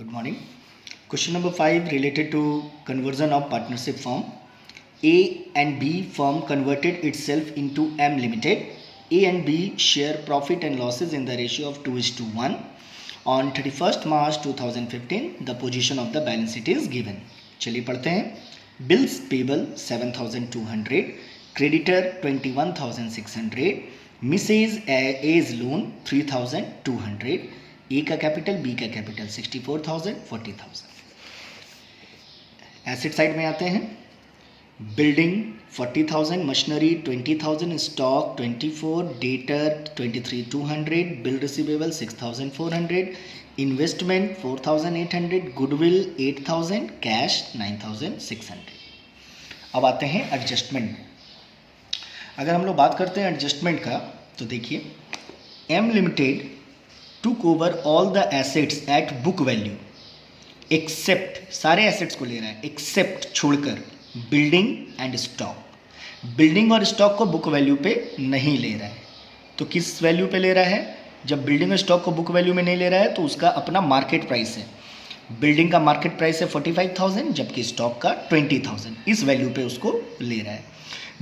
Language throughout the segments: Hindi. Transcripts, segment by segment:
Good morning. Question number 5 related to conversion of partnership firm. A and B firm converted itself into M Limited. A and B share profit and losses in the ratio of 2:1. On 31st March 2015, the position of the balance sheet is given. चलिए पढ़ते हैं. Bills payable 7,200, creditor 21,600, Mrs. A's loan 3,200. ए का कैपिटल, बी का कैपिटल 64,000, 40,000. एसेट साइड में आते हैं. Building 40,000, machinery 20,000, stock 24, debtor 23,200, bill receivable 6,400, investment 4,800, goodwill 8,000, cash 9,600. अब आते हैं एडजस्टमेंट. अगर हम लोग बात करते हैं एडजस्टमेंट का तो देखिए, M limited took over all the assets at book value except, सारे एसेट्स को ले रहा है एक्सेप्ट छोड़कर, बिल्डिंग एंड स्टॉक. बिल्डिंग और स्टॉक को बुक वैल्यू पे नहीं ले रहा है. तो किस वैल्यू पे ले रहा है? जब बिल्डिंग और स्टॉक को बुक वैल्यू में नहीं ले रहा है तो उसका अपना मार्केट प्राइस है. बिल्डिंग का मार्केट प्राइस है 45,000 जबकि स्टॉक का 20,000. इस वैल्यू पे उसको ले रहा है.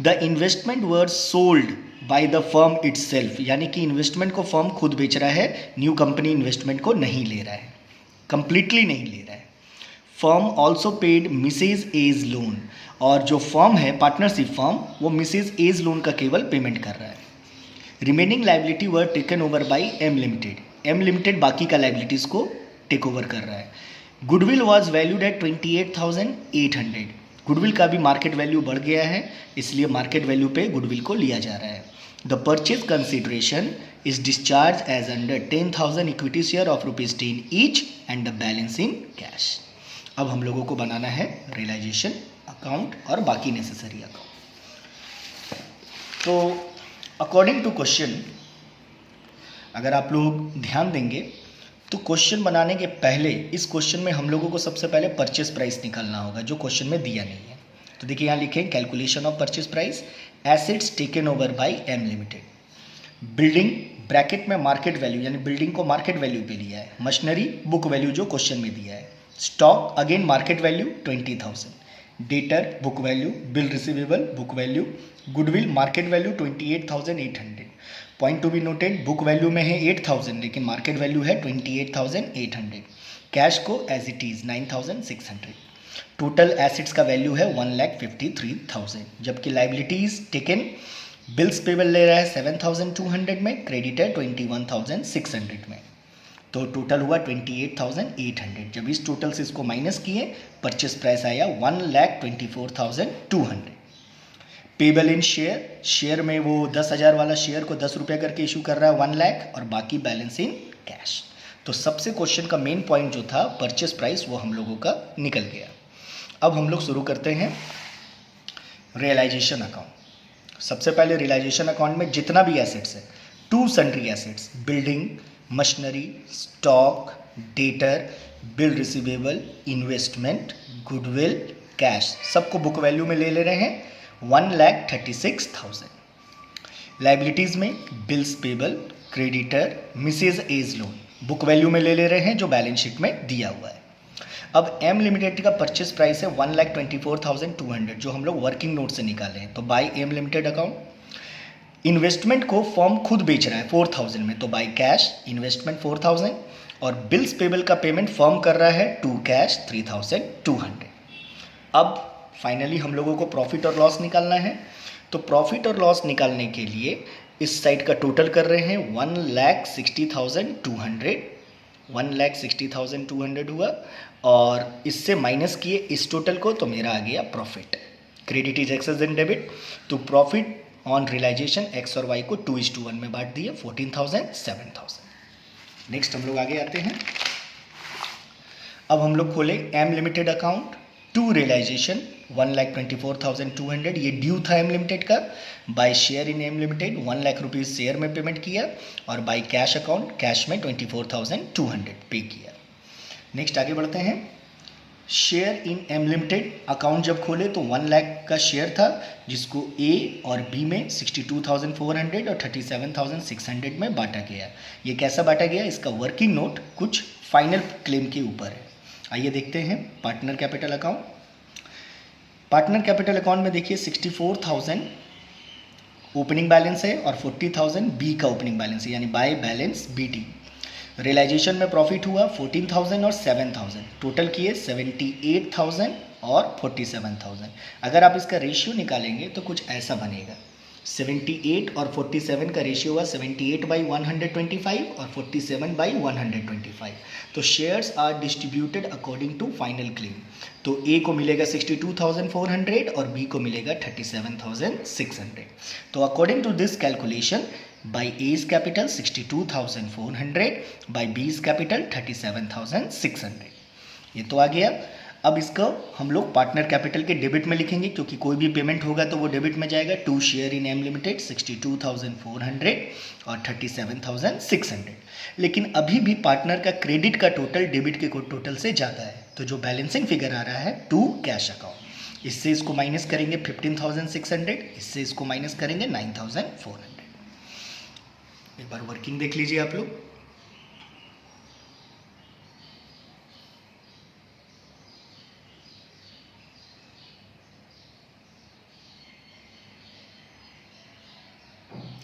The investment were sold by the firm itself, यानी कि इन्वेस्टमेंट को फर्म खुद बेच रहा है, न्यू कंपनी इन्वेस्टमेंट को नहीं ले रहा है, कंप्लीटली नहीं ले रहा है. Firm also paid Mrs as loan, और जो फर्म है पार्टनरशिप फर्म वो मिसेज एज लोन का केवल पेमेंट कर रहा है. Remaining liability were taken over by M limited. M limited बाकी का लाइबिलिटीज़ को टेक ओवर कर रहा है. Goodwill was valued at 28,800. Goodwill का भी मार्केट वैल्यू बढ़ गया है, इसलिए मार्केट वैल्यू पे गुडविल को लिया जा रहा है. The purchase consideration is discharge as under 10,000 equity share of ₹10 each and the balance in cash. अब हम लोगों को बनाना है रियलाइजेशन अकाउंट और बाकी नेसेसरी अकाउंट. तो अकॉर्डिंग टू क्वेश्चन, अगर आप लोग ध्यान देंगे तो क्वेश्चन बनाने के पहले इस क्वेश्चन में हम लोगों को सबसे पहले परचेस प्राइस निकालना होगा, जो क्वेश्चन में दिया नहीं है. तो देखिए यहाँ लिखे calculation of purchase price, assets taken over by M limited. Building bracket में मार्केट वैल्यू, यानी बिल्डिंग को मार्केट वैल्यू पे लिया है. मशीनरी बुक वैल्यू जो क्वेश्चन में दिया है. Stock again market value 20,000. Debtor book value, bill receivable book value, goodwill market value 28,800. Point to be noted, book value में है 8,000 लेकिन मार्केट वैल्यू है 28,800. कैश को as it is 9,600. Total assets का वैल्यू है 1,53,000, जबकि लाइबिलिटीज टेकन, बिल्स पेबल ले रहा है 7,200 में, क्रेडिटर 21,600 में. तो टोटल हुआ 28,800. जब इस टोटल से इसको माइनस किए, परचेस प्राइस आया 1,24,200. पेबल इन शेयर, शेयर में वो 10,000 वाला शेयर को 10 रुपये करके इशू कर रहा है 1 लाख, और बाकी बैलेंस इन कैश. तो सबसे क्वेश्चन का मेन पॉइंट जो था परचेस प्राइस, वो हम लोगों का निकल गया. अब हम लोग शुरू करते हैं रियलाइजेशन अकाउंट. सबसे पहले रियलाइजेशन अकाउंट में जितना भी एसेट्स है, 2 sundry assets, building, machinery, stock, debtor, bill receivable, investment, goodwill, cash, सबको बुक वैल्यू में ले रहे हैं 1,36,000. लाइबिलिटीज़ में bills payable, creditor, Mrs as loan book value में ले रहे हैं जो बैलेंस शीट में दिया हुआ है. अब एम लिमिटेड का परचेस प्राइस है 1,24,200 जो हम लोग वर्किंग नोट से निकाले हैं, तो by M limited account. Investment को फर्म खुद बेच रहा है 4,000 में, तो बाय कैश इन्वेस्टमेंट 4,000, और बिल्स पेबल का पेमेंट फर्म कर रहा है टू कैश 3,200. अब फाइनली हम लोगों को प्रॉफिट और लॉस निकालना है. तो प्रॉफिट और लॉस निकालने के लिए इस साइड का टोटल कर रहे हैं 1,60,200. 1,60,200 हुआ, और इससे माइनस किए इस टोटल को, तो मेरा आ गया profit. Credit is x and debit, तो प्रॉफिट ऑन रियलाइजेशन एक्स और वाई को 2:1 में बांट दिए, 14,000, 7,000. नेक्स्ट हम लोग आगे आते हैं. अब हम लोग खोले M limited account. To realisation 1,24,200, ये ड्यू था एम लिमिटेड का. By share in M limited 1 lakh rupees share में पेमेंट किया, और बाय कैश अकाउंट कैश में 24,200 पे किया. नेक्स्ट आगे बढ़ते हैं. Share in M limited account जब खोले तो 1 लाख का शेयर था, जिसको ए और बी में 62,400 और 37,600 में बांटा गया. ये कैसा बांटा गया, इसका वर्किंग नोट कुछ फाइनल क्लेम के ऊपर है. आइए देखते हैं partner capital account. Partner capital account में देखिए 64,000 ओपनिंग बैलेंस है और 40,000 बी का ओपनिंग बैलेंस है, यानी बाय बैलेंस बीटी। रियलाइजेशन में प्रॉफिट हुआ 14,000 और 7,000, टोटल किए 78,000 और 47,000। अगर आप इसका रेशियो निकालेंगे तो कुछ ऐसा बनेगा, 78 और 47 का रेशियो हुआ 78/125 और 47/125। तो shares are distributed according to final claim. तो ए को मिलेगा 62,400 और बी को मिलेगा 37,600। तो according to this calculation, by A's capital 62,400, by B's capital 37,600। ये तो आ गया। अब इसको हम लोग पार्टनर कैपिटल के डेबिट में लिखेंगे, क्योंकि कोई भी पेमेंट होगा तो वो डेबिट में जाएगा। To share in M limited 62,400 और 37,600। लेकिन अभी भी पार्टनर का क्रेडिट का टोटल डेबिट के टोटल से ज़्यादा है, तो जो बैलेंसिंग फिगर आ रहा है टू कैश अकाउंट, इससे इसको माइनस करेंगे 15,600, इससे इसको माइनस करेंगे 9,400। एक बार वर्किंग देख लीजिए आप लोग।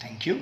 Thank you.